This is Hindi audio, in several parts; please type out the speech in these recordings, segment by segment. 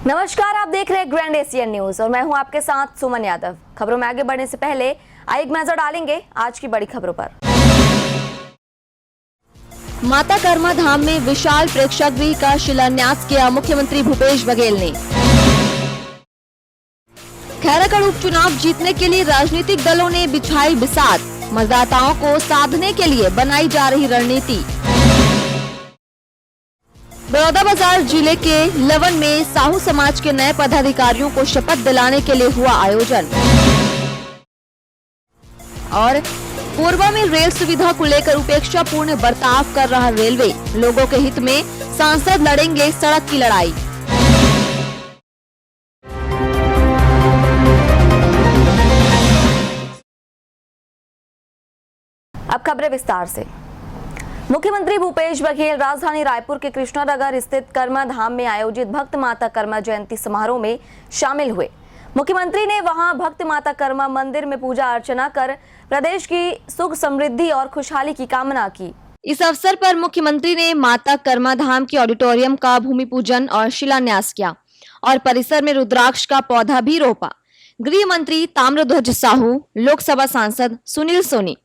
नमस्कार, आप देख रहे हैं ग्रैंड एशियन न्यूज और मैं हूं आपके साथ सुमन यादव। खबरों में आगे बढ़ने से पहले आइए एक नजर डालेंगे आज की बड़ी खबरों पर। माता कर्मा धाम में विशाल प्रेक्षागृह का शिलान्यास किया मुख्यमंत्री भूपेश बघेल ने। खैरागढ़ उपचुनाव जीतने के लिए राजनीतिक दलों ने बिछाई बिसात, मतदाताओं को साधने के लिए बनाई जा रही रणनीति। बलौदाबाजार जिले के लवन में साहू समाज के नए पदाधिकारियों को शपथ दिलाने के लिए हुआ आयोजन। और कोरबा में रेल सुविधा को लेकर उपेक्षापूर्ण बर्ताव कर रहा रेलवे, लोगों के हित में सांसद लड़ेंगे सड़क की लड़ाई। अब खबरें विस्तार से। मुख्यमंत्री भूपेश बघेल राजधानी रायपुर के कृष्णानगर स्थित कर्मा धाम में आयोजित भक्त माता कर्मा जयंती समारोह में शामिल हुए। मुख्यमंत्री ने वहां भक्त माता कर्मा मंदिर में पूजा अर्चना कर प्रदेश की सुख समृद्धि और खुशहाली की कामना की। इस अवसर पर मुख्यमंत्री ने माता कर्मा धाम के ऑडिटोरियम का भूमि पूजन और शिलान्यास किया और परिसर में रुद्राक्ष का पौधा भी रोपा। गृह मंत्री ताम्रध्वज साहू, लोकसभा सांसद सुनील सोनी,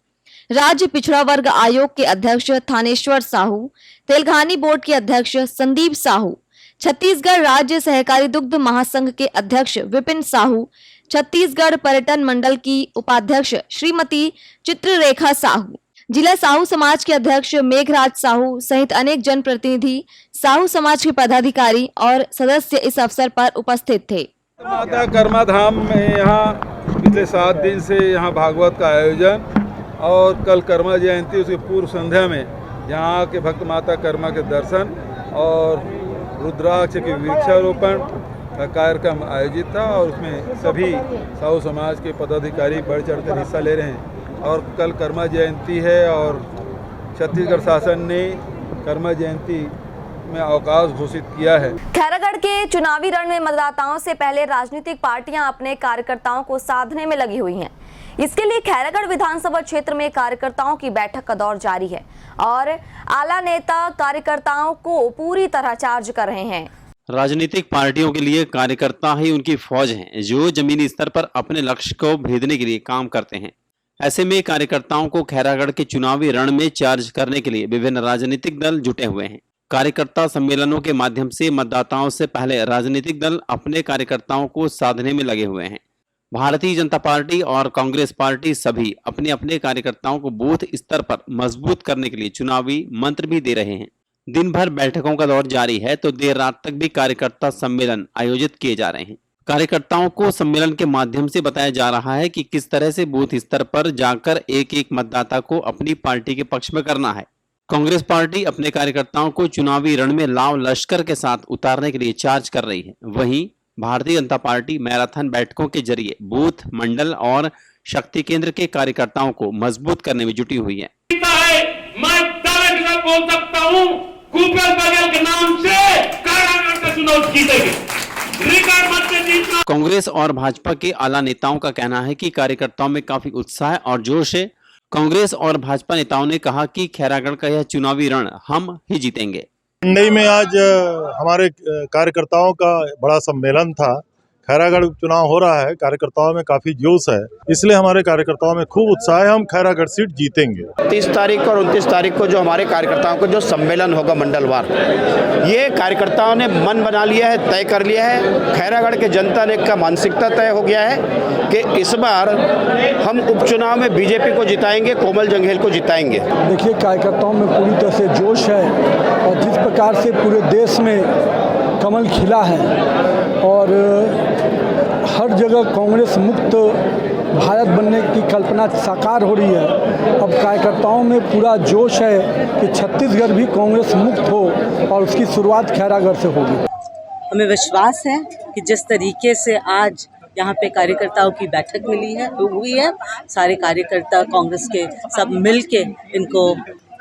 राज्य पिछड़ा वर्ग आयोग के अध्यक्ष थानेश्वर साहू, तेलघानी बोर्ड के अध्यक्ष संदीप साहू, छत्तीसगढ़ राज्य सहकारी दुग्ध महासंघ के अध्यक्ष विपिन साहू, छत्तीसगढ़ पर्यटन मंडल की उपाध्यक्ष श्रीमती चित्ररेखा साहू, जिला साहू समाज के अध्यक्ष मेघराज साहू सहित अनेक जनप्रतिनिधि, साहू समाज के पदाधिकारी और सदस्य इस अवसर पर उपस्थित थे। माता कर्मा धाम में यहाँ पिछले 7 दिन से यहाँ भागवत का आयोजन और कल कर्मा जयंती, उसकी पूर्व संध्या में यहाँ के भक्त माता कर्मा के दर्शन और रुद्राक्ष के वृक्षारोपण का कार्यक्रम आयोजित था और उसमें सभी साहू समाज के पदाधिकारी बढ़ चढ़कर हिस्सा ले रहे हैं। और कल कर्मा जयंती है और छत्तीसगढ़ शासन ने कर्मा जयंती में अवकाश घोषित किया है। खैरागढ़ के चुनावी रण में मतदाताओं से पहले राजनीतिक पार्टियां अपने कार्यकर्ताओं को साधने में लगी हुई हैं। इसके लिए खैरागढ़ विधानसभा क्षेत्र में कार्यकर्ताओं की बैठक का दौर जारी है और आला नेता कार्यकर्ताओं को पूरी तरह चार्ज कर रहे हैं। राजनीतिक पार्टियों के लिए कार्यकर्ता ही उनकी फौज हैं, जो जमीनी स्तर पर अपने लक्ष्य को भेदने के लिए काम करते हैं। ऐसे में कार्यकर्ताओं को खैरागढ़ के चुनावी रण में चार्ज करने के लिए विभिन्न राजनीतिक दल जुटे हुए हैं। कार्यकर्ता सम्मेलनों के माध्यम से मतदाताओं से पहले राजनीतिक दल अपने कार्यकर्ताओं को साधने में लगे हुए हैं। भारतीय जनता पार्टी और कांग्रेस पार्टी सभी अपने अपने कार्यकर्ताओं को बूथ स्तर पर मजबूत करने के लिए चुनावी मंत्र भी दे रहे हैं। दिन भर बैठकों का दौर जारी है तो देर रात तक भी कार्यकर्ता सम्मेलन आयोजित किए जा रहे हैं। कार्यकर्ताओं को सम्मेलन के माध्यम से बताया जा रहा है कि किस तरह से बूथ स्तर पर जाकर एक एक मतदाता को अपनी पार्टी के पक्ष में करना है। कांग्रेस पार्टी अपने कार्यकर्ताओं को चुनावी रण में लाव लश्कर के साथ उतारने के लिए चार्ज कर रही है। वहीं भारतीय जनता पार्टी मैराथन बैठकों के जरिए बूथ, मंडल और शक्ति केंद्र के कार्यकर्ताओं को मजबूत करने में जुटी हुई है। मैं दावे के साथ बोल सकता हूं, भूपेश बघेल के नाम से खैरागढ़ का चुनाव जीतेंगे, रिकॉर्ड मत से जीतना। कांग्रेस और भाजपा के आला नेताओं का कहना है कि कार्यकर्ताओं में काफी उत्साह और जोश है। कांग्रेस और भाजपा नेताओं ने कहा कि खैरागढ़ का यह चुनावी रण हम ही जीतेंगे। मंडई में आज हमारे कार्यकर्ताओं का बड़ा सम्मेलन था। खैरागढ़ चुनाव हो रहा है, कार्यकर्ताओं में काफी जोश है, इसलिए हमारे कार्यकर्ताओं में खूब उत्साह है। हम खैरागढ़ सीट जीतेंगे। 30 तारीख और 29 तारीख को जो हमारे कार्यकर्ताओं को जो सम्मेलन होगा मंडलवार, ये कार्यकर्ताओं ने मन बना लिया है, तय कर लिया है। खैरागढ़ के जनता ने का मानसिकता तय हो गया है कि इस बार हम उपचुनाव में बीजेपी को जिताएंगे, कोमल जंघेल को जिताएंगे। देखिए, कार्यकर्ताओं में पूरी तरह से जोश है और जिस प्रकार से पूरे देश में कमल खिला है और हर जगह कांग्रेस मुक्त भारत बनने की कल्पना साकार हो रही है। अब कार्यकर्ताओं में पूरा जोश है कि छत्तीसगढ़ भी कांग्रेस मुक्त हो और उसकी शुरुआत खैरागढ़ से होगी। हमें विश्वास है कि जिस तरीके से आज यहाँ पे कार्यकर्ताओं की बैठक हुई है, सारे कार्यकर्ता कांग्रेस के सब मिलके इनको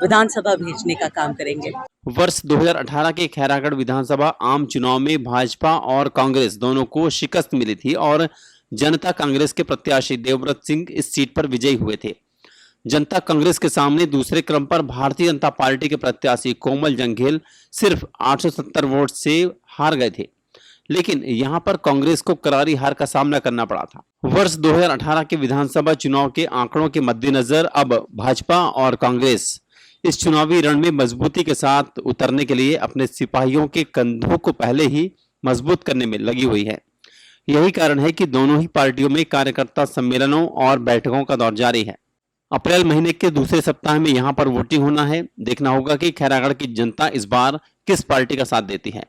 विधानसभा भेजने का काम करेंगे। वर्ष 2018 के खैरागढ़ विधानसभा आम चुनाव में भाजपा और कांग्रेस दोनों को शिकस्त मिली थी और जनता कांग्रेस के प्रत्याशी देवव्रत सिंह इस सीट पर विजयी हुए थे। जनता कांग्रेस के सामने दूसरे क्रम पर भारतीय जनता पार्टी के प्रत्याशी कोमल जंघेल सिर्फ 870 वोट से हार गए थे। लेकिन यहां पर कांग्रेस को करारी हार का सामना करना पड़ा था। वर्ष 2018 के विधानसभा चुनाव के आंकड़ों के मद्देनजर अब भाजपा और कांग्रेस इस चुनावी रण में मजबूती के साथ उतरने के लिए अपने सिपाहियों के कंधों को पहले ही मजबूत करने में लगी हुई है। यही कारण है कि दोनों ही पार्टियों में कार्यकर्ता सम्मेलनों और बैठकों का दौर जारी है। अप्रैल महीने के दूसरे सप्ताह में यहां पर वोटिंग होना है। देखना होगा कि खैरागढ़ की जनता इस बार किस पार्टी का साथ देती है।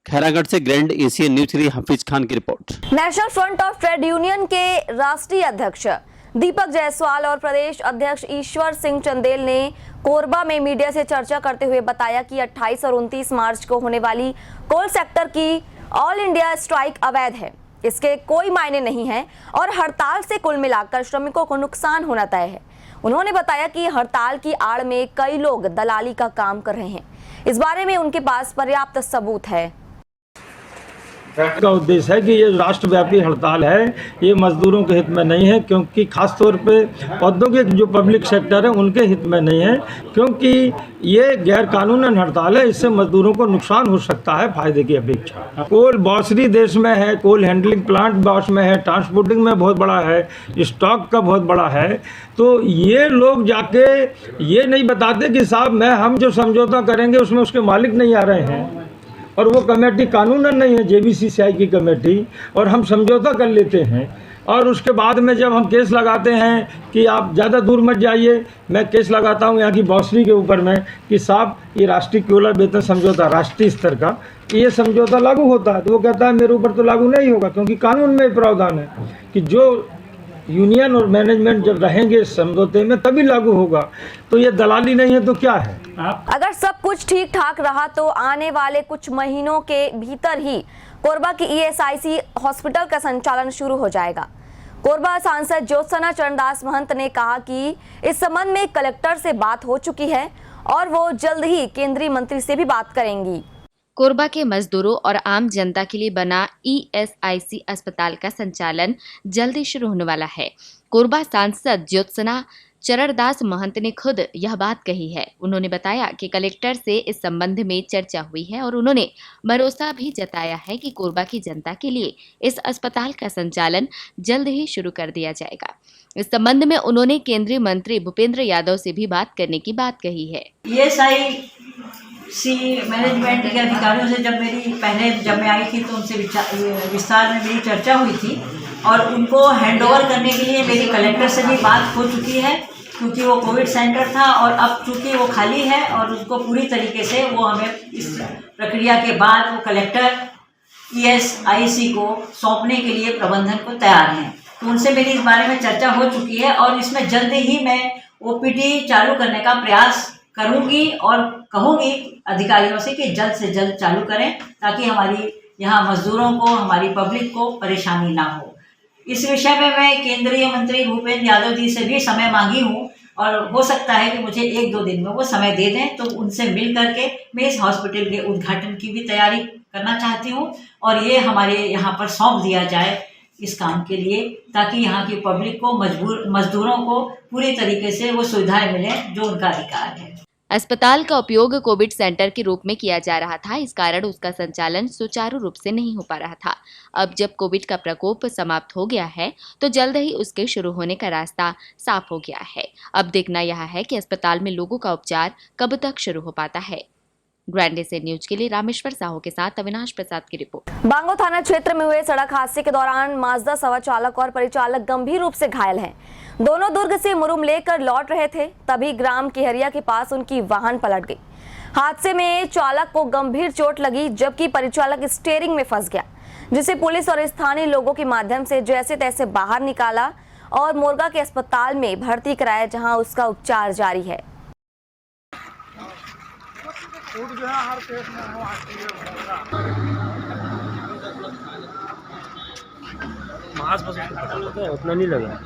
खैरागढ़ से ग्रैंड एशियन न्यूज के लिए हाफिज खान की report. National front of trade union के राष्ट्रीय अध्यक्ष दीपक जायसवाल और प्रदेश अध्यक्ष ईश्वर सिंह चंदेल ने कोरबा में मीडिया से चर्चा करते हुए बताया कि 28 और 29 मार्च को होने वाली कोल सेक्टर की ऑल इंडिया स्ट्राइक अवैध है, इसके कोई मायने नहीं है और हड़ताल से कुल मिलाकर श्रमिकों को नुकसान होना तय है। उन्होंने बताया कि हड़ताल की आड़ में कई लोग दलाली का काम कर रहे हैं। इस बारे में उनके पास पर्याप्त सबूत है। का उद्देश्य है कि ये राष्ट्रव्यापी हड़ताल है, ये मजदूरों के हित में नहीं है, क्योंकि खासतौर पे औद्योगिक जो पब्लिक सेक्टर है उनके हित में नहीं है, क्योंकि ये गैर कानूनन हड़ताल है। इससे मजदूरों को नुकसान हो सकता है फायदे की अपेक्षा। कोल बॉसरी देश में है, कोल हैंडलिंग प्लांट बॉस में है, ट्रांसपोर्टिंग में बहुत बड़ा है, स्टॉक का बहुत बड़ा है। तो ये लोग जाके ये नहीं बताते कि साहब हम जो समझौता करेंगे उसमें उसके मालिक नहीं आ रहे हैं और वो कमेटी कानूनन नहीं है, JBCCI की कमेटी, और हम समझौता कर लेते हैं। और उसके बाद में जब हम केस लगाते हैं कि आप ज़्यादा दूर मत जाइए, मैं केस लगाता हूँ यहाँ की बॉसरी के ऊपर में कि साहब ये राष्ट्रीय कोयला वेतन समझौता राष्ट्रीय स्तर का ये समझौता लागू होता है, तो वो कहता है मेरे ऊपर तो लागू नहीं होगा, क्योंकि कानून में प्रावधान है कि जो यूनियन और मैनेजमेंट जब रहेंगे समझौते में तभी लागू होगा। तो ये दलाली नहीं है तो क्या है? अगर सब कुछ ठीक ठाक रहा तो आने वाले कुछ महीनों के भीतर ही कोरबा की ESIC हॉस्पिटल का संचालन शुरू हो जाएगा। कोरबा सांसद ज्योत्सना चरणदास महंत ने कहा कि इस संबंध में कलेक्टर से बात हो चुकी है और वो जल्द ही केंद्रीय मंत्री से भी बात करेंगी। कोरबा के मजदूरों और आम जनता के लिए बना ESIC अस्पताल का संचालन जल्दी शुरू होने वाला है। कोरबा सांसद ज्योत्सना चरणदास महंत ने खुद यह बात कही है। उन्होंने बताया कि कलेक्टर से इस संबंध में चर्चा हुई है और उन्होंने भरोसा भी जताया है कि कोरबा की जनता के लिए इस अस्पताल का संचालन जल्द ही शुरू कर दिया जाएगा। इस संबंध में उन्होंने केंद्रीय मंत्री भूपेंद्र यादव से भी बात करने की बात कही है। ESIC मैनेजमेंट के अधिकारियों से जब मैं आई थी तो उनसे विस्तार में मेरी चर्चा हुई थी और उनको हैंडओवर करने के लिए मेरी कलेक्टर से भी बात हो चुकी है, क्योंकि वो कोविड सेंटर था और अब चूँकि वो खाली है और उसको पूरी तरीके से वो हमें इस प्रक्रिया के बाद वो कलेक्टर ESIC को सौंपने के लिए प्रबंधन को तैयार हैं। तो उनसे मेरी इस बारे में चर्चा हो चुकी है और इसमें जल्द ही मैं OPD चालू करने का प्रयास करूंगी और कहूंगी अधिकारियों से कि जल्द से जल्द चालू करें, ताकि हमारी यहाँ मजदूरों को, हमारी पब्लिक को परेशानी ना हो। इस विषय में मैं केंद्रीय मंत्री भूपेंद्र यादव जी से भी समय मांगी हूँ और हो सकता है कि मुझे 1-2 दिन में वो समय दे दें, तो उनसे मिल करके मैं इस हॉस्पिटल के उद्घाटन की भी तैयारी करना चाहती हूँ और ये हमारे यहाँ पर सौंप दिया जाए इस काम के लिए, ताकि यहाँ की पब्लिक को, मजदूरों को पूरी तरीके से वो सुविधाएं मिलें जो उनका अधिकार है। अस्पताल का उपयोग कोविड सेंटर के रूप में किया जा रहा था, इस कारण उसका संचालन सुचारू रूप से नहीं हो पा रहा था। अब जब कोविड का प्रकोप समाप्त हो गया है तो जल्द ही उसके शुरू होने का रास्ता साफ हो गया है। अब देखना यह है कि अस्पताल में लोगों का उपचार कब तक शुरू हो पाता है। ग्रैंड एशियन न्यूज के लिए रामेश्वर साहू के साथ अविनाश प्रसाद की रिपोर्ट। बांगो थाना क्षेत्र में हुए सड़क हादसे के दौरान माजदा सवार चालक और परिचालक गंभीर रूप से घायल हैं। दोनों दुर्ग से मुरुम लेकर लौट रहे थे, तभी ग्राम केहरिया के पास उनकी वाहन पलट गई। हादसे में चालक को गंभीर चोट लगी, जबकि परिचालक स्टीयरिंग में फंस गया, जिसे पुलिस और स्थानीय लोगों के माध्यम से जैसे तैसे बाहर निकाला और मोरगा के अस्पताल में भर्ती कराया, जहां उसका उपचार जारी है। उतना नहीं लगा।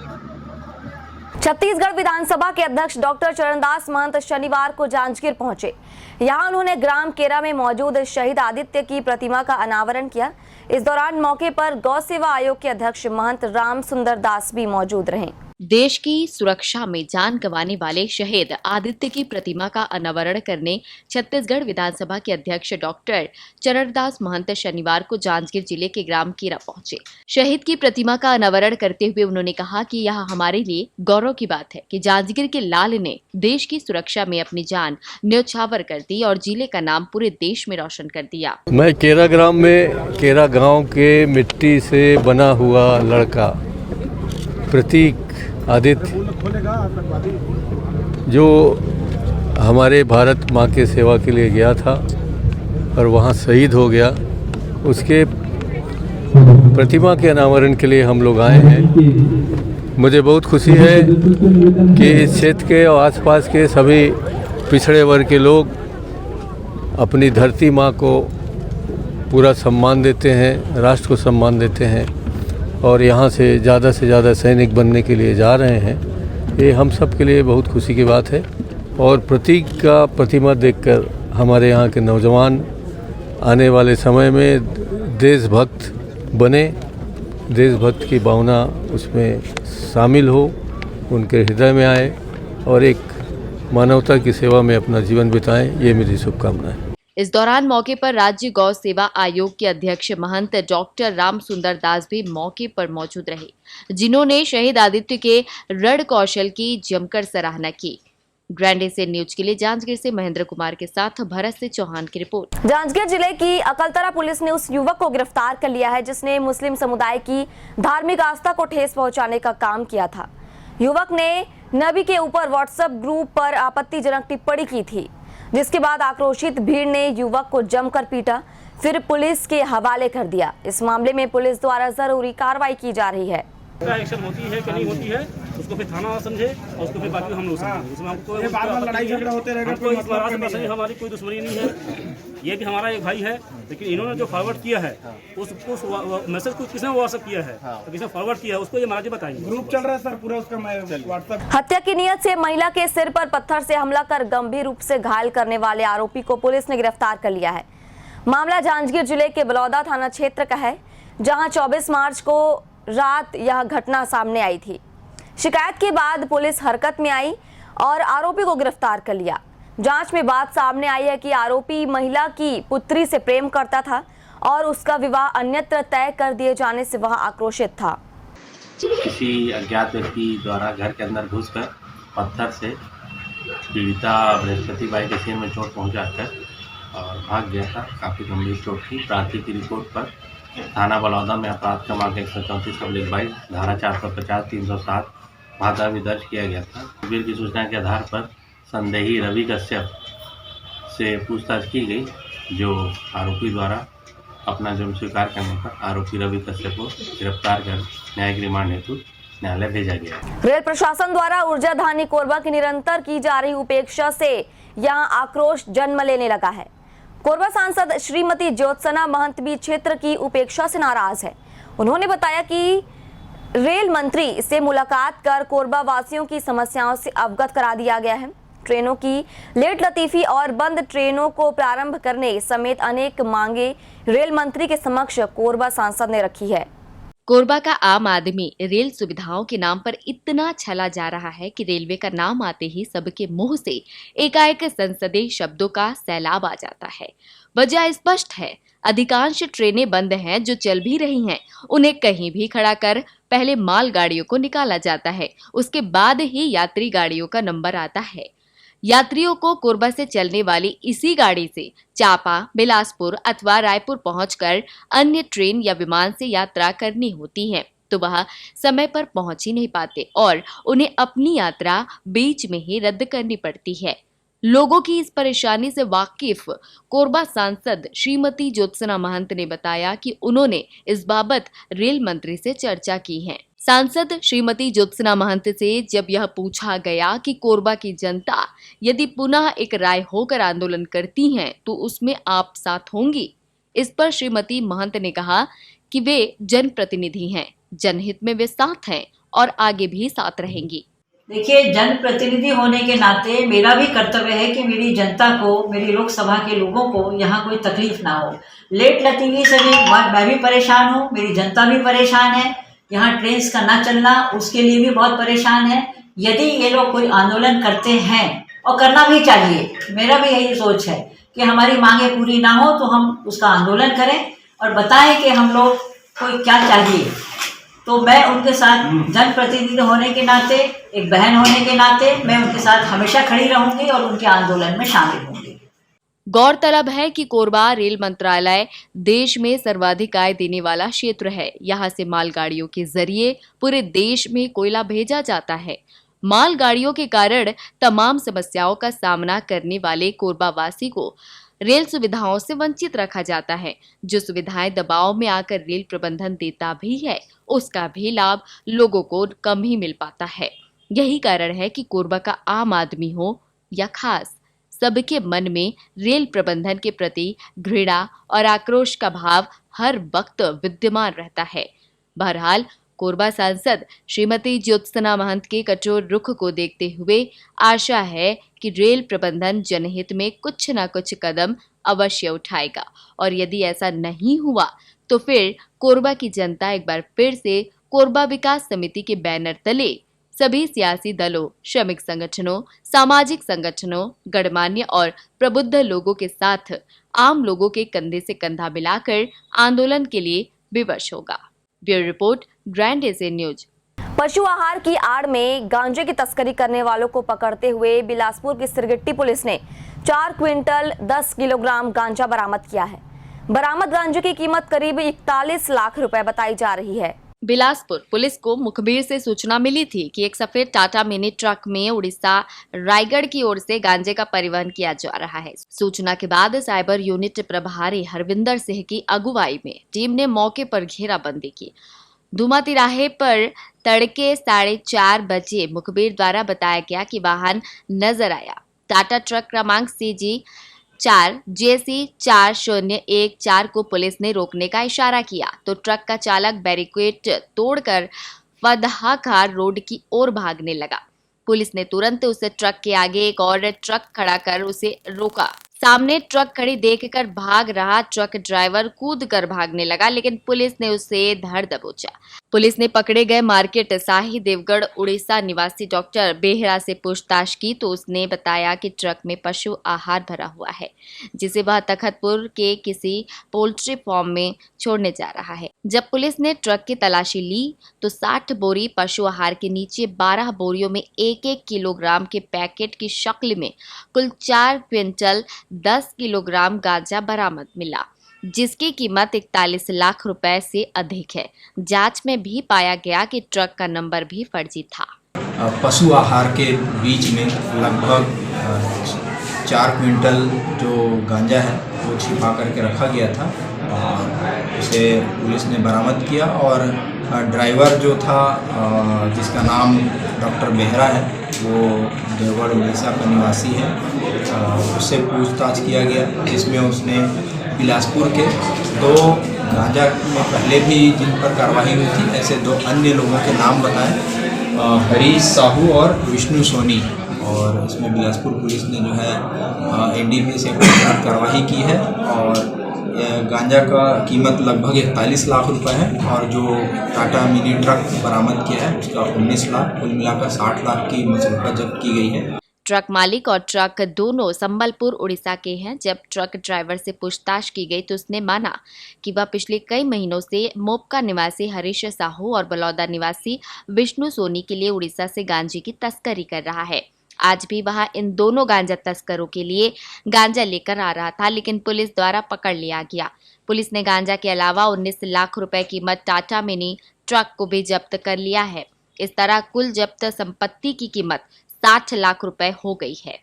छत्तीसगढ़ विधानसभा के अध्यक्ष डॉक्टर चरणदास महंत शनिवार को जांजगीर पहुंचे। यहां उन्होंने ग्राम केरा में मौजूद शहीद आदित्य की प्रतिमा का अनावरण किया। इस दौरान मौके पर गौ सेवा आयोग के अध्यक्ष महंत राम सुंदर दास भी मौजूद रहे। देश की सुरक्षा में जान गंवाने वाले शहीद आदित्य की प्रतिमा का अनावरण करने छत्तीसगढ़ विधानसभा के अध्यक्ष डॉक्टर चरणदास महंत शनिवार को जांजगीर जिले के ग्राम कीरा पहुंचे। शहीद की प्रतिमा का अनावरण करते हुए उन्होंने कहा कि यह हमारे लिए गौरव की बात है कि जांजगीर के लाल ने देश की सुरक्षा में अपनी जान न्यौछावर कर दी और जिले का नाम पूरे देश में रोशन कर दिया। मैं केरा ग्राम में केरा गांव के मिट्टी से बना हुआ लड़का प्रतीक आदित्य, जो हमारे भारत माँ के सेवा के लिए गया था और वहाँ शहीद हो गया, उसके प्रतिमा के अनावरण के लिए हम लोग आए हैं। मुझे बहुत खुशी है कि इस क्षेत्र के और आसपास के सभी पिछड़े वर्ग के लोग अपनी धरती माँ को पूरा सम्मान देते हैं, राष्ट्र को सम्मान देते हैं और यहाँ से ज़्यादा सैनिक बनने के लिए जा रहे हैं। ये हम सब के लिए बहुत खुशी की बात है और प्रतीक का प्रतिमा देखकर हमारे यहाँ के नौजवान आने वाले समय में देशभक्त बने, देशभक्त की भावना उसमें शामिल हो, उनके हृदय में आए और एक मानवता की सेवा में अपना जीवन बिताएं, ये मेरी शुभकामना है। इस दौरान मौके पर राज्य गौ सेवा आयोग के अध्यक्ष महंत डॉक्टर राम सुंदर दास भी मौके पर मौजूद रहे, जिन्होंने शहीद आदित्य के रण कौशल की जमकर सराहना की। ग्रैंड एशियन न्यूज के लिए जांजगीर से महेंद्र कुमार के साथ भरत से चौहान की रिपोर्ट। जांजगीर जिले की अकलतरा पुलिस ने उस युवक को गिरफ्तार कर लिया है जिसने मुस्लिम समुदाय की धार्मिक आस्था को ठेस पहुंचाने का काम किया था। युवक ने नबी के ऊपर व्हाट्सएप ग्रुप पर आपत्तिजनक टिप्पणी की थी, जिसके बाद आक्रोशित भीड़ ने युवक को जमकर पीटा, फिर पुलिस के हवाले कर दिया। इस मामले में पुलिस द्वारा जरूरी कार्रवाई की जा रही है। एक्शन होती है कि नहीं होती है, उसको फिर थाना समझे और उसको फिर बाकी हम लोग समझे। उसमें हमको लड़ाई झगड़ा होते रहेगा, हमारी कोई दुश्मनी नहीं है। ये भी हमारा एक भाई है, लेकिन इन्होंने जो फॉरवर्ड किया है उसको मैसेज को किसने व्हाट्सएप किया है, तो किसने फॉरवर्ड किया है उसको ये महाराज बताएंगे। ग्रुप चल रहा है सर पूरा उसका व्हाट्सएप। हत्या की नीयत से महिला के सिर पर पत्थर से हमला कर गंभीर रूप से घायल करने वाले आरोपी को पुलिस ने गिरफ्तार कर लिया है। मामला जांजगीर जिले के बलौदा थाना क्षेत्र का है, जहां 24 मार्च को रात यह घटना सामने आई थी। शिकायत के बाद पुलिस हरकत में आई और आरोपी को गिरफ्तार कर लिया। जांच में बात सामने आई है कि आरोपी महिला की पुत्री से प्रेम करता था और उसका विवाह अन्यत्र तय कर दिए जाने से वह आक्रोशित था। किसी अज्ञात व्यक्ति द्वारा घर के अंदर घुसकर पत्थर से पीड़िता बृहस्पति बाई के सिर में चोट पहुंचाकर और भाग गया था। काफ़ी गंभीर चोट थी। प्राथमिक की रिपोर्ट पर थाना बलौदा में अपराध क्रमांक 134/22 धारा 450 307 भागा भी दर्ज किया गया था। मुखबिर की सूचना के आधार पर संदेही रवि कश्यप से पूछताछ की गई, जो आरोपी द्वारा अपना जुर्म स्वीकार करने पर आरोपी रवि कश्यप को गिरफ्तार कर न्यायिक रिमांड हेतु न्यायालय भेजा गया। रेल प्रशासन द्वारा ऊर्जा धानी कोरबा की निरंतर की जा रही उपेक्षा से यहां आक्रोश जन्म लेने लगा है। कोरबा सांसद श्रीमती ज्योत्सना महंत भी क्षेत्र की उपेक्षा से नाराज है। उन्होंने बताया कि रेल मंत्री से मुलाकात कर कोरबा वासियों की समस्याओं से अवगत करा दिया गया है। ट्रेनों की लेट लतीफी और बंद ट्रेनों को प्रारंभ करने समेत अनेक मांगे रेल मंत्री के समक्ष कोरबा सांसद ने रखी है। कोरबा का आम आदमी रेल सुविधाओं के नाम पर इतना छला जा रहा है कि रेलवे का नाम आते ही सबके मुंह से एकाएक संसदीय शब्दों का सैलाब आ जाता है। वजह स्पष्ट है, अधिकांश ट्रेनें बंद हैं, जो चल भी रही हैं उन्हें कहीं भी खड़ा कर पहले माल गाड़ियों को निकाला जाता है, उसके बाद ही यात्री गाड़ियों का नंबर आता है। यात्रियों को कोरबा से चलने वाली इसी गाड़ी से चापा, बिलासपुर अथवा रायपुर पहुंचकर अन्य ट्रेन या विमान से यात्रा करनी होती है, तो वह समय पर पहुंच ही नहीं पाते और उन्हें अपनी यात्रा बीच में ही रद्द करनी पड़ती है। लोगों की इस परेशानी से वाकिफ कोरबा सांसद श्रीमती ज्योत्सना महंत ने बताया कि उन्होंने इस बाबत रेल मंत्री से चर्चा की है। सांसद श्रीमती ज्योत्सना महंत से जब यह पूछा गया कि कोरबा की जनता यदि पुनः एक राय होकर आंदोलन करती हैं तो उसमें आप साथ होंगी, इस पर श्रीमती महंत ने कहा कि वे जनप्रतिनिधि हैं, जनहित में वे साथ हैं और आगे भी साथ रहेंगी। देखिए, जनप्रतिनिधि होने के नाते मेरा भी कर्तव्य है कि मेरी जनता को, मेरी लोकसभा के लोगों को यहाँ कोई तकलीफ ना हो। लेट लतीफ़ी से भी मैं भी परेशान हूँ, मेरी जनता भी परेशान है। यहाँ ट्रेन का ना चलना उसके लिए भी बहुत परेशान है। यदि ये लोग कोई आंदोलन करते हैं और करना भी चाहिए, मेरा भी यही सोच है कि हमारी मांगे पूरी ना हो तो हम उसका आंदोलन करें और बताएं कि हम लोग को क्या चाहिए। तो मैं उनके साथ जनप्रतिनिधि होने के नाते, एक बहन होने के नाते मैं उनके साथ हमेशा खड़ी रहूंगी और उनके आंदोलन में शामिल होंगी। गौरतलब है कि कोरबा रेल मंत्रालय देश में सर्वाधिक आय देने वाला क्षेत्र है। यहाँ से मालगाड़ियों के जरिए पूरे देश में कोयला भेजा जाता है। मालगाड़ियों के कारण तमाम समस्याओं का सामना करने वाले कोरबा वासी को रेल सुविधाओं से वंचित रखा जाता है। जो सुविधाएं दबाव में आकर रेल प्रबंधन देता भी है, उसका भी लाभ लोगों को कम ही मिल पाता है। यही कारण है कि कोरबा का आम आदमी हो या खास, सबके मन में रेल प्रबंधन के प्रति घृणा और आक्रोश का भाव हर वक्त विद्यमान रहता है। बहरहाल कोरबा सांसद श्रीमती ज्योत्सना महंत के कठोर रुख को देखते हुए आशा है कि रेल प्रबंधन जनहित में कुछ न कुछ कदम अवश्य उठाएगा और यदि ऐसा नहीं हुआ तो फिर कोरबा की जनता एक बार फिर से कोरबा विकास समिति के बैनर तले सभी सियासी दलों, श्रमिक संगठनों, सामाजिक संगठनों, गणमान्य और प्रबुद्ध लोगों के साथ आम लोगों के कंधे से कंधा मिलाकर आंदोलन के लिए विवश होगा। Bureau report, grand Asian news. पशु आहार की आड़ में गांजे की तस्करी करने वालों को पकड़ते हुए बिलासपुर की सिरगिट्टी पुलिस ने 4 क्विंटल 10 किलोग्राम गांजा बरामद किया है। बरामद गांजे की कीमत करीब 41 लाख रुपए बताई जा रही है। बिलासपुर पुलिस को मुखबिर से सूचना मिली थी कि एक सफेद टाटा मिनी ट्रक में उड़ीसा रायगढ़ की ओर से गांजे का परिवहन किया जा रहा है। सूचना के बाद साइबर यूनिट प्रभारी हरविंदर सिंह की अगुवाई में टीम ने मौके पर घेराबंदी की। धुमा तिराहे पर तड़के 4:30 बजे मुखबिर द्वारा बताया गया कि वाहन नजर आया। टाटा ट्रक क्रमांक CG4 JC 4014 को पुलिस ने रोकने का इशारा किया तो ट्रक का चालक बैरिकेड तोड़कर फदहाकार रोड की ओर भागने लगा। पुलिस ने तुरंत उसे ट्रक के आगे एक और ट्रक खड़ा कर उसे रोका। सामने ट्रक खड़ी देखकर भाग रहा ट्रक ड्राइवर कूदकर भागने लगा, लेकिन पुलिस ने उसे धर दबोचा। पुलिस ने पकड़े गए मार्केट शाही देवगढ़ उड़ीसा निवासी डॉक्टर बेहरा से पूछताछ की तो उसने बताया कि ट्रक में पशु आहार भरा हुआ है, जिसे वह तखतपुर के किसी पोल्ट्री फार्म में छोड़ने जा रहा है। जब पुलिस ने ट्रक की तलाशी ली तो 60 बोरी पशु आहार के नीचे 12 बोरियों में 1-1 किलोग्राम के पैकेट की शक्ल में कुल 4 क्विंटल 10 किलोग्राम गांजा बरामद मिला, जिसकी कीमत 41 लाख रुपए से अधिक है। जांच में भी पाया गया कि ट्रक का नंबर भी फर्जी था। पशु आहार के बीच में लगभग 4 क्विंटल जो गांजा है वो छिपा करके रखा गया था और उसे पुलिस ने बरामद किया और ड्राइवर जो था जिसका नाम डॉक्टर बेहरा है वो देवगढ़ उड़ीसा का निवासी है, उससे पूछताछ किया गया जिसमें उसने बिलासपुर के 2 गांजा में पहले भी जिन पर कार्रवाई हुई थी ऐसे 2 अन्य लोगों के नाम बताए, हरीश साहू और विष्णु सोनी। और इसमें बिलासपुर पुलिस ने जो है NDPS से कार्रवाई की है और गांजा का कीमत लगभग 41 लाख रुपए है और जो टाटा मिनी ट्रक बरामद किया है उसका 19 लाख, कुल मिलाकर 60 लाख की मसरूफा जब्त की गई है। ट्रक मालिक और ट्रक दोनों संबलपुर उड़ीसा के हैं। जब ट्रक ड्राइवर से पूछताछ की गई तो उसने माना कि वह पिछले कई महीनों से मोपका निवासी हरीश साहू और बलौदा निवासी विष्णु सोनी के लिए उड़ीसा से गांजे की तस्करी कर रहा है। आज भी वह इन दोनों गांजा तस्करों के लिए गांजा लेकर आ रहा था, लेकिन पुलिस द्वारा पकड़ लिया गया। पुलिस ने गांजा के अलावा 19 लाख रुपए कीमत टाटा मिनी ट्रक को भी जब्त कर लिया है। इस तरह कुल जब्त संपत्ति की कीमत 60 लाख रुपए हो गई है।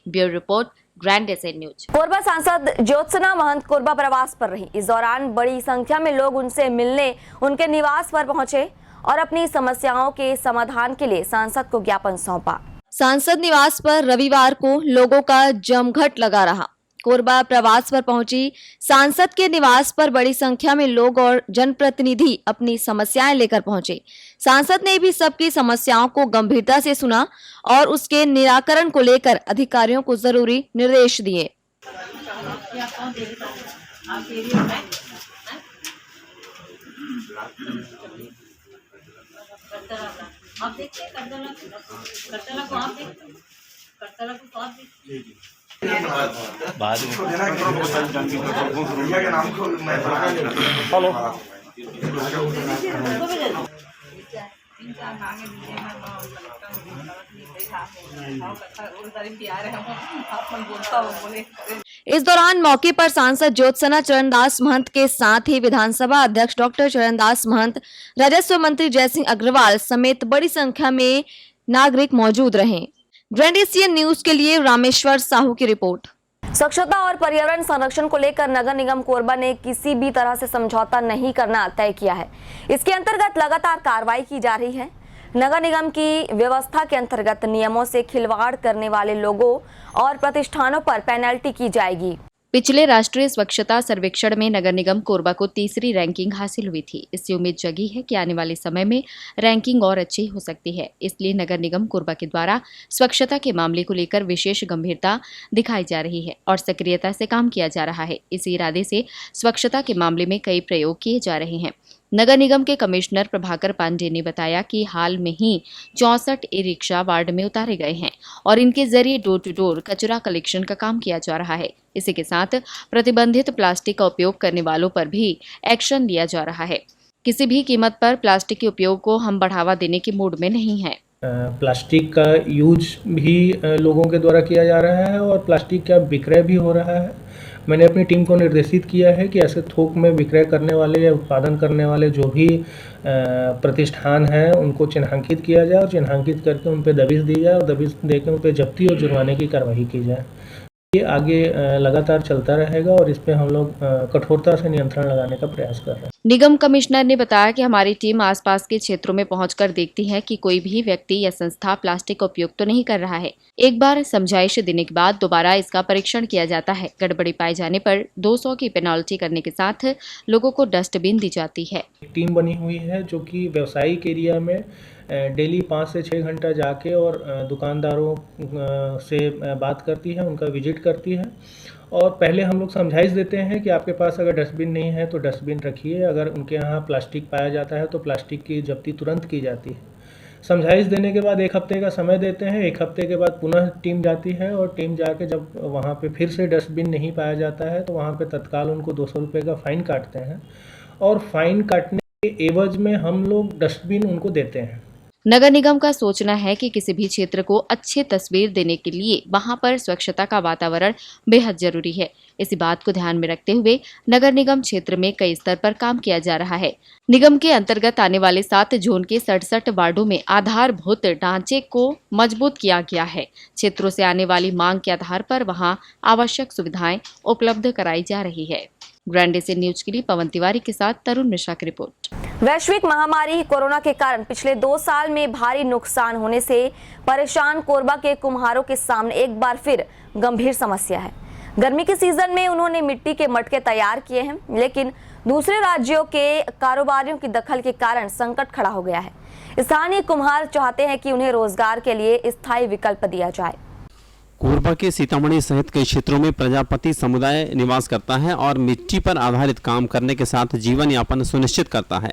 Bureau report, grand Asian news. Korba सांसद ज्योत्सना महंत कोरबा प्रवास पर रही। इस दौरान बड़ी संख्या में लोग उनसे मिलने उनके निवास पर पहुंचे और अपनी समस्याओं के समाधान के लिए सांसद को ज्ञापन सौंपा। सांसद निवास पर रविवार को लोगों का जमघट लगा रहा। कोरबा प्रवास पर पहुंची सांसद के निवास पर बड़ी संख्या में लोग और जनप्रतिनिधि अपनी समस्याएं लेकर पहुंचे। सांसद ने भी सबकी समस्याओं को गंभीरता से सुना और उसके निराकरण को लेकर अधिकारियों को जरूरी निर्देश दिए। करतला आप देखते हैं, करतला को आप देखते हैं, करतला को आप देखते हैं। इस दौरान मौके पर सांसद ज्योत्सना चरणदास महंत के साथ ही विधानसभा अध्यक्ष डॉक्टर चरणदास महंत, राजस्व मंत्री जयसिंह अग्रवाल समेत बड़ी संख्या में नागरिक मौजूद रहे। ग्रैंड एशियन न्यूज के लिए रामेश्वर साहू की रिपोर्ट। स्वच्छता और पर्यावरण संरक्षण को लेकर नगर निगम कोरबा ने किसी भी तरह से समझौता नहीं करना तय किया है। इसके अंतर्गत लगातार कार्रवाई की जा रही है। नगर निगम की व्यवस्था के अंतर्गत नियमों से खिलवाड़ करने वाले लोगों और प्रतिष्ठानों पर पेनल्टी की जाएगी। पिछले राष्ट्रीय स्वच्छता सर्वेक्षण में नगर निगम कोरबा को तीसरी रैंकिंग हासिल हुई थी। इससे उम्मीद जगी है कि आने वाले समय में रैंकिंग और अच्छी हो सकती है। इसलिए नगर निगम कोरबा के द्वारा स्वच्छता के मामले को लेकर विशेष गंभीरता दिखाई जा रही है और सक्रियता से काम किया जा रहा है। इसी इरादे से स्वच्छता के मामले में कई प्रयोग किए जा रहे हैं। नगर निगम के कमिश्नर प्रभाकर पांडे ने बताया कि हाल में ही 64 ई-रिक्शा वार्ड में उतारे गए हैं और इनके जरिए डोर टू डोर कचरा कलेक्शन का काम किया जा रहा है। इसी के साथ प्रतिबंधित प्लास्टिक का उपयोग करने वालों पर भी एक्शन लिया जा रहा है। किसी भी कीमत पर प्लास्टिक के उपयोग को हम बढ़ावा देने के मूड में नहीं हैं। प्लास्टिक का यूज भी लोगों के द्वारा किया जा रहा है और प्लास्टिक का विक्रय भी हो रहा है। मैंने अपनी टीम को निर्देशित किया है कि ऐसे थोक में विक्रय करने वाले या उत्पादन करने वाले जो भी प्रतिष्ठान हैं उनको चिन्हांकित किया जाए और चिन्हांकित करके उन पर दबिश दी जाए और दबिश देकर उन पर जब्ती और जुर्माने की कार्रवाई की जाए। ये आगे लगातार चलता रहेगा और इस पे हम लोग कठोरता से नियंत्रण लगाने का प्रयास कर रहे हैं। निगम कमिश्नर ने बताया कि हमारी टीम आसपास के क्षेत्रों में पहुंचकर देखती है कि कोई भी व्यक्ति या संस्था प्लास्टिक का उपयोग तो नहीं कर रहा है। एक बार समझाइश देने के बाद दोबारा इसका परीक्षण किया जाता है। गड़बड़ी पाए जाने पर 200 की पेनल्टी करने के साथ लोगों को डस्टबिन दी जाती है। टीम बनी हुई है जो कि व्यावसायिक एरिया में डेली 5 से 6 घंटा जाके और दुकानदारों से बात करती है, उनका विजिट करती है और पहले हम लोग समझाइश देते हैं कि आपके पास अगर डस्टबिन नहीं है तो डस्टबिन रखिए। अगर उनके यहाँ प्लास्टिक पाया जाता है तो प्लास्टिक की जब्ती तुरंत की जाती है। समझाइश देने के बाद 1 हफ्ते का समय देते हैं। 1 हफ्ते के बाद पुनः टीम जाती है और टीम जाके जब वहाँ पे फिर से डस्टबिन नहीं पाया जाता है तो वहाँ पे तत्काल उनको 200 रुपये का फ़ाइन काटते हैं और फाइन काटने के एवज में हम लोग डस्टबिन उनको देते हैं। नगर निगम का सोचना है कि किसी भी क्षेत्र को अच्छी तस्वीर देने के लिए वहां पर स्वच्छता का वातावरण बेहद जरूरी है। इसी बात को ध्यान में रखते हुए नगर निगम क्षेत्र में कई स्तर पर काम किया जा रहा है। निगम के अंतर्गत आने वाले 7 जोन के 67 वार्डों में आधारभूत ढांचे को मजबूत किया गया है। क्षेत्रों से आने वाली मांग के आधार पर वहां आवश्यक सुविधाएं उपलब्ध कराई जा रही है। ग्रैंड एशियन न्यूज के लिए पवन तिवारी के साथ तरुण मिश्रा की रिपोर्ट। वैश्विक महामारी कोरोना के कारण पिछले 2 साल में भारी नुकसान होने से परेशान कोरबा के कुम्हारों के सामने एक बार फिर गंभीर समस्या है। गर्मी के सीजन में उन्होंने मिट्टी के मटके तैयार किए हैं, लेकिन दूसरे राज्यों के कारोबारियों की दखल के कारण संकट खड़ा हो गया है। स्थानीय कुम्हार चाहते हैं कि उन्हें रोजगार के लिए स्थायी विकल्प दिया जाए। कोरबा के सीतामढ़ी सहित कई क्षेत्रों में प्रजापति समुदाय निवास करता है और मिट्टी पर आधारित काम करने के साथ जीवन यापन सुनिश्चित करता है।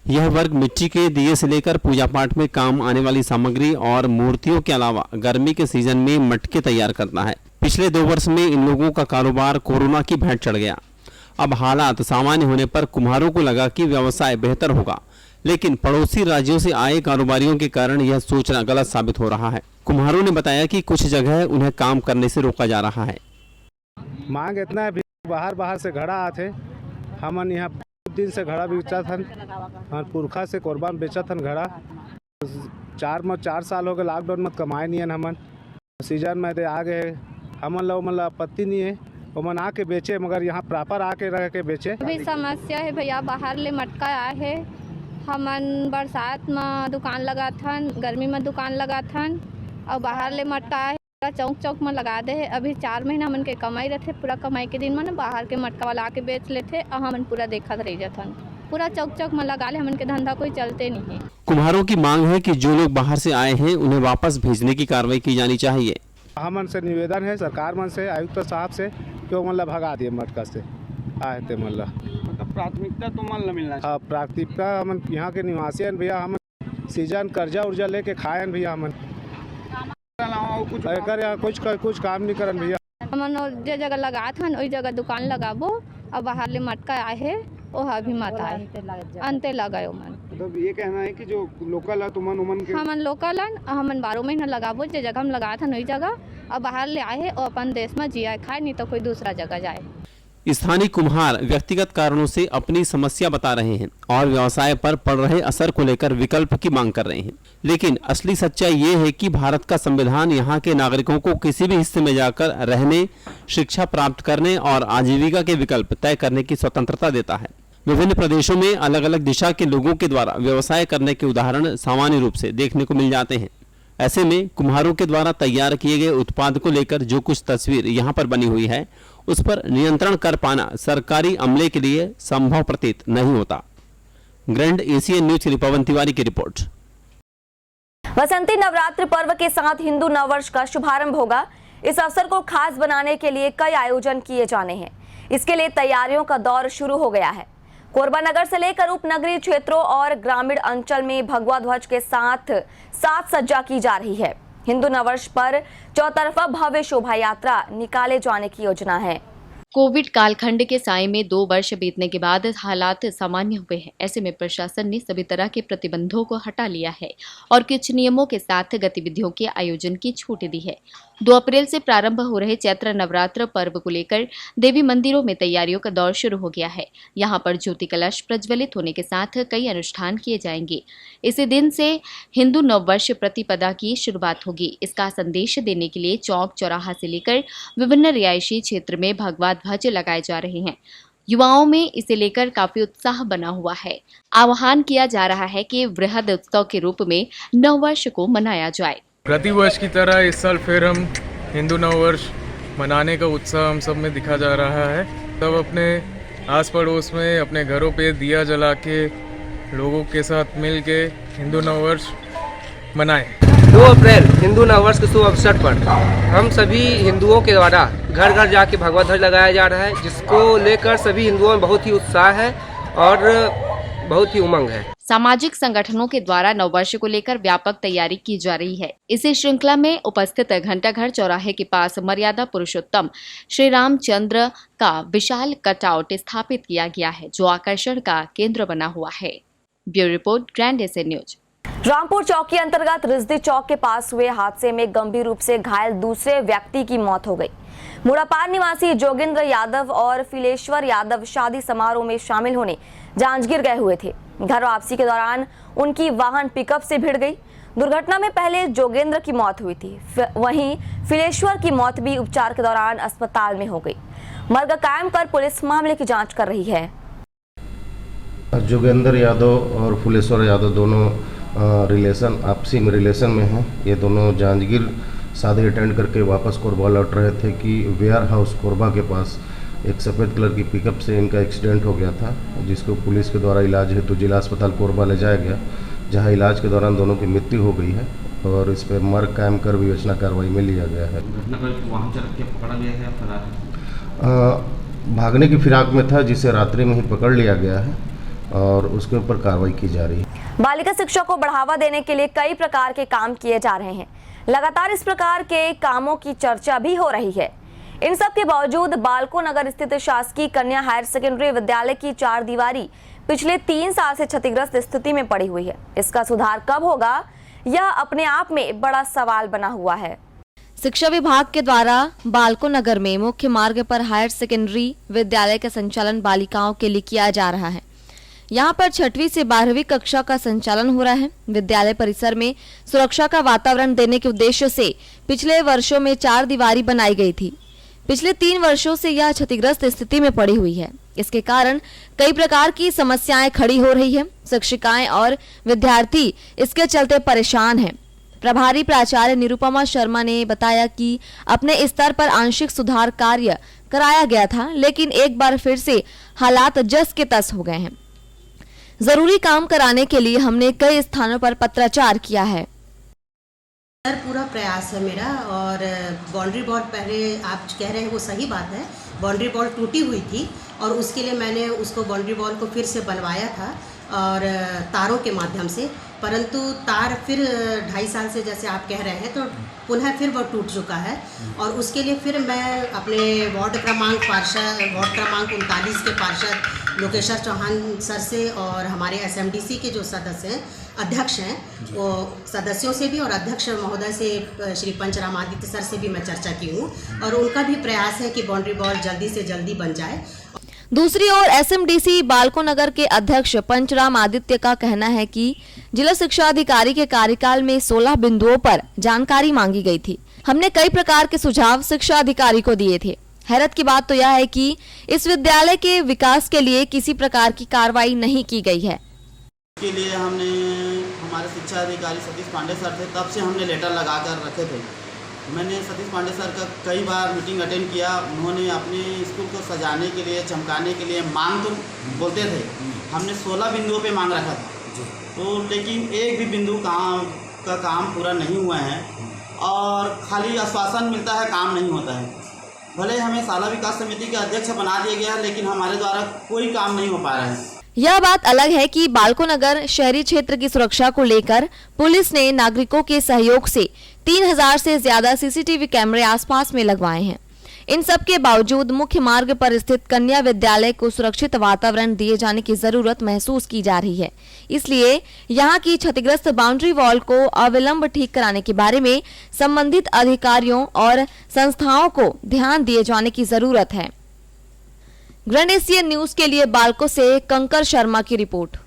यह वर्ग मिट्टी के दिए से लेकर पूजा पाठ में काम आने वाली सामग्री और मूर्तियों के अलावा गर्मी के सीजन में मटके तैयार करता है। पिछले 2 वर्ष में इन लोगों का कारोबार कोरोना की भेंट चढ़ गया। अब हालात सामान्य होने पर कुम्हारों को लगा कि व्यवसाय बेहतर होगा, लेकिन पड़ोसी राज्यों से आए कारोबारियों के कारण यह सोचना गलत साबित हो रहा है। कुम्हारों ने बताया कि कुछ जगह उन्हें काम करने से रोका जा रहा है। मांग इतना है, बाहर से घड़ा आते हमन यहाँ दिन से घड़ा बेचा था, पुरखा से कोरबा में बेचा था घड़ा। 4 साल हो गए लॉकडाउन में कमाए नहीं है। हमन सीजन में दे आ गए, हमन लोग मतलब आपत्ति नहीं है, वो आके बेचे, मगर यहाँ प्रॉपर आके रह के बेचे। अभी समस्या है भैया, बाहर ले मटका आए है। हमन बरसात में दुकान लगा था, गर्मी में दुकान लगा था और बाहर ले मटका आए चौक में लगा दे है। अभी 4 महीना हमन के कमाई रहते, पूरा कमाई के दिन में ना बाहर के मटका वाला आके बेच लेते और हमन पूरा देखा रह जाता। पूरा चौक में लगा ले, हमन के धंधा कोई चलते नहीं है। कुम्हारों की मांग है कि जो लोग बाहर से आए हैं उन्हें वापस भेजने की कार्रवाई की जानी चाहिए। हमन से निवेदन है सरकार मन से, आयुक्त साहब से, कि वो मतलब भगा दिए मटका से आए थे। मतलब प्राथमिकता तो मन मिलना। हाँ, प्राथमिकता हम यहाँ के निवासी हैं भैया, हम सीजन कर्जा उर्जा लेके खायन भैया हमन एकर यहाँ कुछ काम नहीं करन भैया। हमन जे जगह लगात हन ओई जगह दुकान लगाबो और बाहर ले मटका आए है ओ अभी मत आए अंते लगायो मन। मतलब ये कहना है कि जो लोकल है तुमन उमन के हमन लोकल हन हमन 12 महीना लगाबो जे जगह हम लगात हन ओई जगह और बाहर ले आए है और अपन देश में जिया खाए नहीं तो कोई दूसरा जगह जाए। स्थानीय कुम्हार व्यक्तिगत कारणों से अपनी समस्या बता रहे हैं और व्यवसाय पर पड़ रहे असर को लेकर विकल्प की मांग कर रहे हैं, लेकिन असली सच्चाई ये है कि भारत का संविधान यहाँ के नागरिकों को किसी भी हिस्से में जाकर रहने, शिक्षा प्राप्त करने और आजीविका के विकल्प तय करने की स्वतंत्रता देता है। विभिन्न प्रदेशों में अलग अलग दिशा के लोगों के द्वारा व्यवसाय करने के उदाहरण सामान्य रूप से देखने को मिल जाते हैं। ऐसे में कुम्हारों के द्वारा तैयार किए गए उत्पाद को लेकर जो कुछ तस्वीर यहाँ पर बनी हुई है उस पर नियंत्रण कर पाना सरकारी अमले के लिए संभव प्रतीत नहीं होता। ग्रैंड एशियन न्यूज की पवन तिवारी की रिपोर्ट। वसंती नवरात्र पर्व के साथ हिंदू नववर्ष का शुभारंभ होगा। इस अवसर को खास बनाने के लिए कई आयोजन किए जाने हैं। इसके लिए तैयारियों का दौर शुरू हो गया है। कोरबा नगर से लेकर उपनगरीय क्षेत्रों और ग्रामीण अंचल में भगवा ध्वज के साथ साज सज्जा की जा रही है। हिंदू नववर्ष पर चौतरफा भव्य शोभा यात्रा निकाले जाने की योजना है। कोविड कालखंड के साए में 2 वर्ष बीतने के बाद हालात सामान्य हुए हैं। ऐसे में प्रशासन ने सभी तरह के प्रतिबंधों को हटा लिया है और कुछ नियमों के साथ गतिविधियों के आयोजन की छूट दी है। 2 अप्रैल से प्रारंभ हो रहे चैत्र नवरात्र पर्व को लेकर देवी मंदिरों में तैयारियों का दौर शुरू हो गया है। यहाँ पर ज्योति कलश प्रज्वलित होने के साथ कई अनुष्ठान किए जाएंगे। इसी दिन से हिंदू नववर्ष प्रतिपदा की शुरुआत होगी। इसका संदेश देने के लिए चौक चौराहा से लेकर विभिन्न रिहायशी क्षेत्र में भगवा ध्वज लगाए जा रहे हैं। युवाओं में इसे लेकर काफी उत्साह बना हुआ है। आह्वान किया जा रहा है कि वृहद उत्सव के रूप में नववर्ष को मनाया जाए। प्रतिवर्ष की तरह इस साल फिर हम हिंदू नववर्ष मनाने का उत्साह हम सब में दिखा जा रहा है। सब अपने आस पड़ोस में अपने घरों पे दिया जला के लोगों के साथ मिल के हिंदू नववर्ष मनाएं। 2 अप्रैल हिंदू नववर्ष के शुभ अवसर पर हम सभी हिंदुओं के द्वारा घर घर जाके भगवा ध्वज लगाया जा रहा है, जिसको लेकर सभी हिंदुओं में बहुत ही उत्साह है और बहुत ही उमंग है। सामाजिक संगठनों के द्वारा नववर्ष को लेकर व्यापक तैयारी की जा रही है। इसी श्रृंखला में उपस्थित घंटाघर चौराहे के पास मर्यादा पुरुषोत्तम श्री रामचंद्र का विशाल कटआउट स्थापित किया गया है, जो आकर्षण का केंद्र बना हुआ है। Bureau report, grand Asian news. Rampur चौक के अंतर्गत रिजदी चौक के पास हुए हादसे में गंभीर रूप से घायल दूसरे व्यक्ति की मौत हो गई। मुड़ापार निवासी जोगेंद्र यादव और फिलेश्वर यादव शादी समारोह में शामिल होने जांजगीर गए हुए थे। घर वापसी के दौरान उनकी वाहन पिकअप से भिड़ गई। दुर्घटना में पहले जोगेंद्र की मौत हुई थी, वहीं फिलेश्वर की मौत भी उपचार के दौरान अस्पताल में हो गई। मर्ग कायम कर पुलिस मामले की जांच कर रही है। जोगेंद्र यादव और फुलेश्वर यादव दोनों आपसी में रिलेशन में हैं। ये दोनों जांजगीर शादी अटेंड करके वापस कोरबा लौट रहे थे कि वेयर हाउस कोरबा के पास एक सफ़ेद कलर की पिकअप से इनका एक्सीडेंट हो गया था, जिसको पुलिस के द्वारा इलाज हेतु जिला अस्पताल कोरबा ले जाया गया, जहां इलाज के दौरान दोनों की मृत्यु हो गई है और इस पर मर्ग कायम कर विवेचना कार्रवाई में लिया गया है। वाहन चालक के पकड़ा गया है या फरार? भागने की फिराक में था, जिसे रात्रि में ही पकड़ लिया गया है और उसके ऊपर कार्रवाई की जा रही है। बालिका शिक्षा को बढ़ावा देने के लिए कई प्रकार के काम किए जा रहे हैं। लगातार इस प्रकार के कामों की चर्चा भी हो रही है। इन सब के बावजूद बालको नगर स्थित शासकीय कन्या हायर सेकेंडरी विद्यालय की 4 दीवारी पिछले 3 साल से क्षतिग्रस्त स्थिति में पड़ी हुई है। इसका सुधार कब होगा, यह अपने आप में बड़ा सवाल बना हुआ है। शिक्षा विभाग के द्वारा बालको नगर में मुख्य मार्ग पर हायर सेकेंडरी विद्यालय का संचालन बालिकाओं के लिए किया जा रहा है। यहाँ पर 6वीं से 12वीं कक्षा का संचालन हो रहा है। विद्यालय परिसर में सुरक्षा का वातावरण देने के उद्देश्य से पिछले वर्षों में 4 दीवारी बनाई गई थी। पिछले 3 वर्षों से यह क्षतिग्रस्त स्थिति में पड़ी हुई है। इसके कारण कई प्रकार की समस्याएं खड़ी हो रही है। शिक्षिकाएं और विद्यार्थी इसके चलते परेशान हैं। प्रभारी प्राचार्य निरुपमा शर्मा ने बताया कि अपने स्तर पर आंशिक सुधार कार्य कराया गया था, लेकिन एक बार फिर से हालात जस के तस हो गए हैं। जरूरी काम कराने के लिए हमने कई स्थानों पर पत्राचार किया है। पूरा प्रयास है मेरा। और बाउंड्री वॉल, पहले आप कह रहे हैं वो सही बात है, बाउंड्री वॉल टूटी हुई थी और उसके लिए मैंने उसको बाउंड्री वॉल को फिर से बनवाया था और तारों के माध्यम से। परंतु तार फिर 2.5 साल से जैसे आप कह रहे हैं तो पुनः फिर वो टूट चुका है। और उसके लिए फिर मैं अपने वार्ड क्रमांक 39 के पार्षद लोकेश्वर चौहान सर से और हमारे SMDC के जो सदस्य हैं, अध्यक्ष हैं, वो सदस्यों से भी और अध्यक्ष महोदय से श्री पंचराम आदित्य सर से भी मैं चर्चा की हूँ और उनका भी प्रयास है कि बाउंड्री वॉल जल्दी से जल्दी बन जाए। दूसरी ओर SMDC बालको नगर के अध्यक्ष पंचराम आदित्य का कहना है कि जिला शिक्षा अधिकारी के कार्यकाल में 16 बिंदुओं पर जानकारी मांगी गई थी। हमने कई प्रकार के सुझाव शिक्षा अधिकारी को दिए थे। हैरत की बात तो यह है कि इस विद्यालय के विकास के लिए किसी प्रकार की कार्रवाई नहीं की गई है। के लिए हमने हमारे शिक्षा अधिकारी सतीश पांडे सर थे, तब से हमने लेटर लगा कर रखे थे। मैंने सतीश पांडे सर का कई बार मीटिंग अटेंड किया। उन्होंने अपने स्कूल को सजाने के लिए, चमकाने के लिए मांग तो बोलते थे, हमने 16 बिंदुओं पे मांग रखा था तो, लेकिन एक भी बिंदु का काम पूरा नहीं हुआ है और खाली आश्वासन मिलता है, काम नहीं होता है। भले हमें शाला विकास समिति के अध्यक्ष बना दिया गया है, लेकिन हमारे द्वारा कोई काम नहीं हो पा रहा है। यह बात अलग है कि बालको नगर शहरी क्षेत्र की सुरक्षा को लेकर पुलिस ने नागरिकों के सहयोग से 3000 से ज्यादा CCTV कैमरे आसपास में लगवाए हैं। इन सब के बावजूद मुख्य मार्ग पर स्थित कन्या विद्यालय को सुरक्षित वातावरण दिए जाने की जरूरत महसूस की जा रही है। इसलिए यहाँ की क्षतिग्रस्त बाउंड्री वॉल को अविलंब ठीक कराने के बारे में संबंधित अधिकारियों और संस्थाओं को ध्यान दिए जाने की जरूरत है। ग्रैंड एशियन न्यूज के लिए बालको से कंकर शर्मा की रिपोर्ट।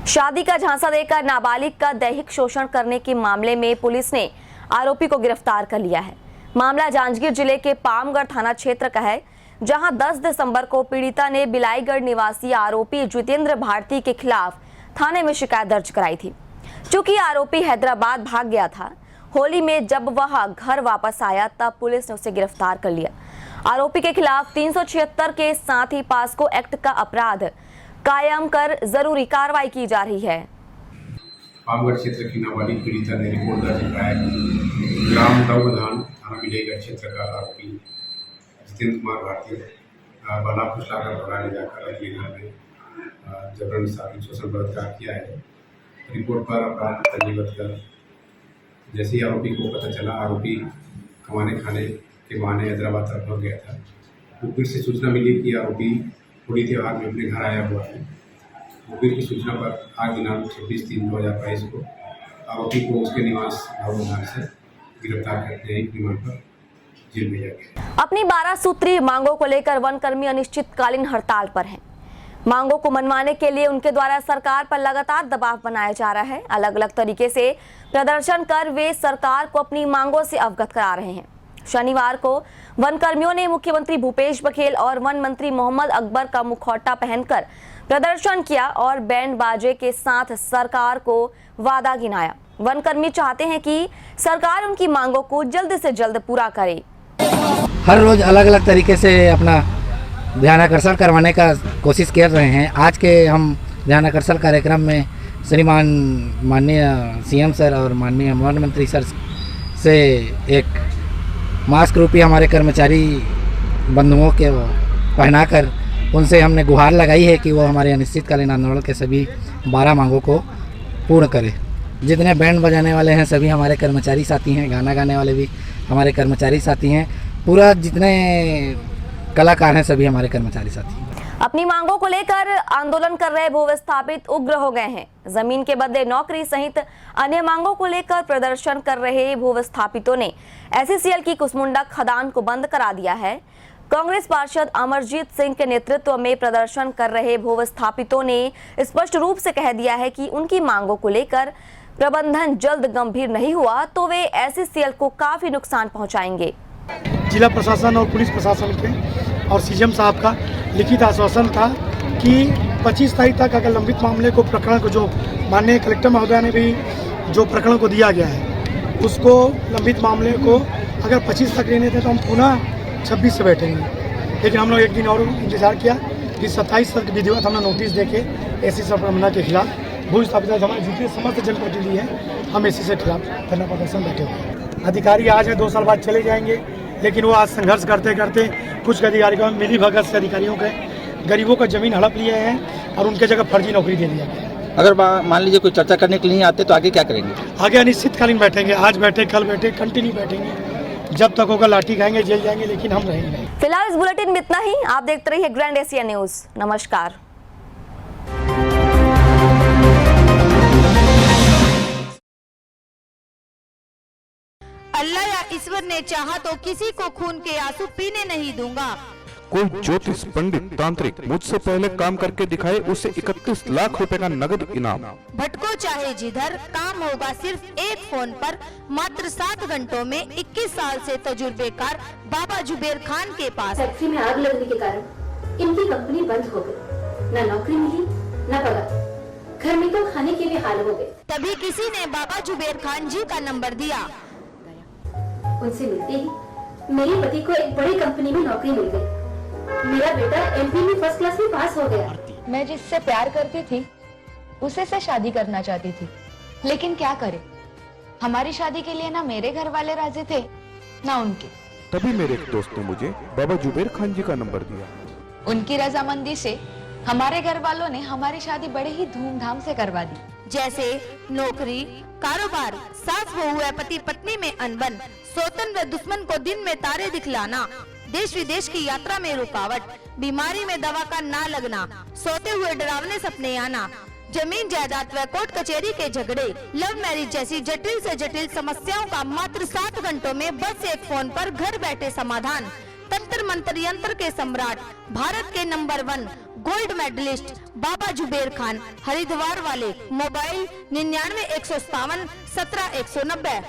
शादी का झांसा देकर नाबालिग का दैहिक शोषण करने के मामले में पुलिस ने आरोपी को गिरफ्तार कर लिया है। मामला जांजगीर जिले के पामगढ़ थाना क्षेत्र का है, जहां 10 दिसंबर को पीड़िता ने बिलाईगढ़ निवासी आरोपी जितेंद्र भारती के खिलाफ थाने में शिकायत दर्ज कराई थी। चूंकि आरोपी हैदराबाद भाग गया था, होली में जब वह घर वापस आया तब पुलिस ने उसे गिरफ्तार कर लिया। आरोपी के खिलाफ 376 के साथ ही पास्को एक्ट का अपराध कायम कर जरूरी कार्रवाई की जा रही है। पामगढ़ क्षेत्र की नाबालिग पीड़िता ने रिपोर्ट दर्ज कराया कि ग्राम दौगधान थाना बिलाईगढ़ क्षेत्र का आरोपी जितेंद्र कुमार भारती बला फुसलाकर भगाने जाकर अपने घर में जबरन शारीरिक शोषण बलात्कार किया है। रिपोर्ट पर अपराध पंजीबद्ध कर जैसे ही आरोपी को पता चला, आरोपी कमाने खाने के बहाने हैदराबाद तरफ भाग गया था। मुखबिर से सूचना मिली कि आरोपी होली त्योहार में अपने घर आया हुआ है। मुखबिर की सूचना पर आज दिनांक 26/3/2022 को आरोपी को उसके निवास दौगधान से गिरफ्तार करते ही रिमांड पर जेल भेजा गया। अपनी 12 सूत्री मांगों को लेकर वनकर्मी अनिश्चितकालीन हड़ताल पर हैं। मांगों को मनवाने के लिए उनके द्वारा सरकार पर लगातार दबाव बनाया जा रहा है। अलग अलग तरीके से प्रदर्शन कर वे सरकार को अपनी मांगों से अवगत करा रहे हैं। शनिवार को वनकर्मियों ने मुख्यमंत्री भूपेश बघेल और वन मंत्री मोहम्मद अकबर का मुखौटा पहनकर प्रदर्शन किया और बैंड बाजे के साथ सरकार को वादा गिनाया। वनकर्मी चाहते हैं कि सरकार उनकी मांगों को जल्द से जल्द पूरा करे। हर रोज अलग अलग तरीके से अपना ध्यानाकर्षण करवाने का कोशिश कर रहे हैं। आज के हम ध्यानाकर्षण कार्यक्रम में श्रीमान माननीय CM सर और माननीय वन मंत्री सर से एक मास्क रूपी हमारे कर्मचारी बंधुओं के पहनाकर उनसे हमने गुहार लगाई है कि वो हमारे अनिश्चितकालीन आंदोलन के सभी 12 मांगों को पूर्ण करें। जितने बैंड बजाने वाले हैं सभी हमारे कर्मचारी साथी हैं, गाना गाने वाले भी हमारे कर्मचारी साथी हैं, पूरा जितने कलाकार हैं सभी हमारे कर्मचारी साथी हैं। अपनी मांगों को लेकर आंदोलन कर रहे भूविस्थापित उग्र हो गए हैं। जमीन के बदले नौकरी सहित अन्य मांगों को लेकर प्रदर्शन कर रहे भूविस्थापितों ने SCCL की कुसमुंडा खदान को बंद करा दिया है। कांग्रेस पार्षद अमरजीत सिंह के नेतृत्व में प्रदर्शन कर रहे भूविस्थापितों ने स्पष्ट रूप से कह दिया है कि उनकी मांगों को लेकर प्रबंधन जल्द गंभीर नहीं हुआ तो वे SCCL को काफी नुकसान पहुंचाएंगे। जिला प्रशासन और पुलिस प्रशासन के और CM साहब का लिखित आश्वासन था कि 25 तारीख तक अगर लंबित मामले को प्रकरण को जो माननीय कलेक्टर महोदय ने भी जो प्रकरण को दिया गया है उसको लंबित मामले को अगर 25 तक लेने थे तो हम पुनः 26 से बैठेंगे। लेकिन हम लोग एक दिन और इंतजार किया कि 27 तक विधिवत हमने नोटिस देके SC प्रबंधन के खिलाफ भूस्थापित हमारे जितने समस्त जनप्रतिनिधि हैं हम SC से खिलाफ धरना प्रदर्शन बैठे हुए। अधिकारी आज है 2 साल बाद चले जाएंगे, लेकिन वो आज संघर्ष करते करते कुछ अधिकारियों में मिली भगत से अधिकारियों के गरीबों का जमीन हड़प लिए हैं और उनके जगह फर्जी नौकरी दे दिया गया। अगर मान लीजिए कोई चर्चा करने के लिए नहीं आते तो आगे क्या करेंगे? आगे अनिश्चितकालीन बैठेंगे, आज बैठे कल बैठे, कंटिन्यू बैठेंगे, जब तक होगा लाठी खाएंगे, जेल जाएंगे, लेकिन हम रहेंगे नहीं। फिलहाल इस बुलेटिन में इतना ही। आप देखते रहिए ग्रैंड एशिया न्यूज। नमस्कार। अल्लाह या ईश्वर ने चाहा तो किसी को खून के आंसू पीने नहीं दूंगा। कोई ज्योतिष पंडित तांत्रिक मुझसे पहले काम करके दिखाए, उसे 31 लाख रुपए का नगद इनाम। भटको चाहे जिधर, काम होगा सिर्फ एक फोन पर, मात्र 7 घंटों में 21 साल से तजुर्बेकार बाबा जुबेर खान के पास। फैक्ट्री में आग लगने के कारण इनकी कंपनी बंद हो गई, न नौकरी मिली न पगार, घर में तो खाने के भी हाल हो गए। तभी किसी ने बाबा जुबेर खान जी का नंबर दिया। उनसे मिलते ही मेरे पति को एक बड़ी कंपनी में नौकरी मिल गई। मेरा बेटा एमपी में फर्स्ट क्लास में पास हो गया। मैं जिससे प्यार करती थी उसे से शादी करना चाहती थी, लेकिन क्या करे, हमारी शादी के लिए ना मेरे घर वाले राजी थे ना उनके। तभी मेरे एक दोस्त ने मुझे बाबा जुबेर खान जी का नंबर दिया। उनकी रजामंदी से हमारे घर वालों ने हमारी शादी बड़े ही धूमधाम से करवा दी। जैसे नौकरी, कारोबार, सास बहू है, पति पत्नी में अनबन, सौतन व दुश्मन को दिन में तारे दिखलाना, देश विदेश की यात्रा में रुकावट, बीमारी में दवा का ना लगना, सोते हुए डरावने सपने आना, जमीन जायदाद व कोर्ट कचहरी के झगड़े, लव मैरिज जैसी जटिल से जटिल समस्याओं का मात्र 7 घंटों में बस एक फोन पर घर बैठे समाधान। तंत्र मंत्र यंत्र के सम्राट, भारत के नंबर 1 गोल्ड मेडलिस्ट बाबा जुबेर खान, हरिद्वार वाले। मोबाइल 99 157 17 190।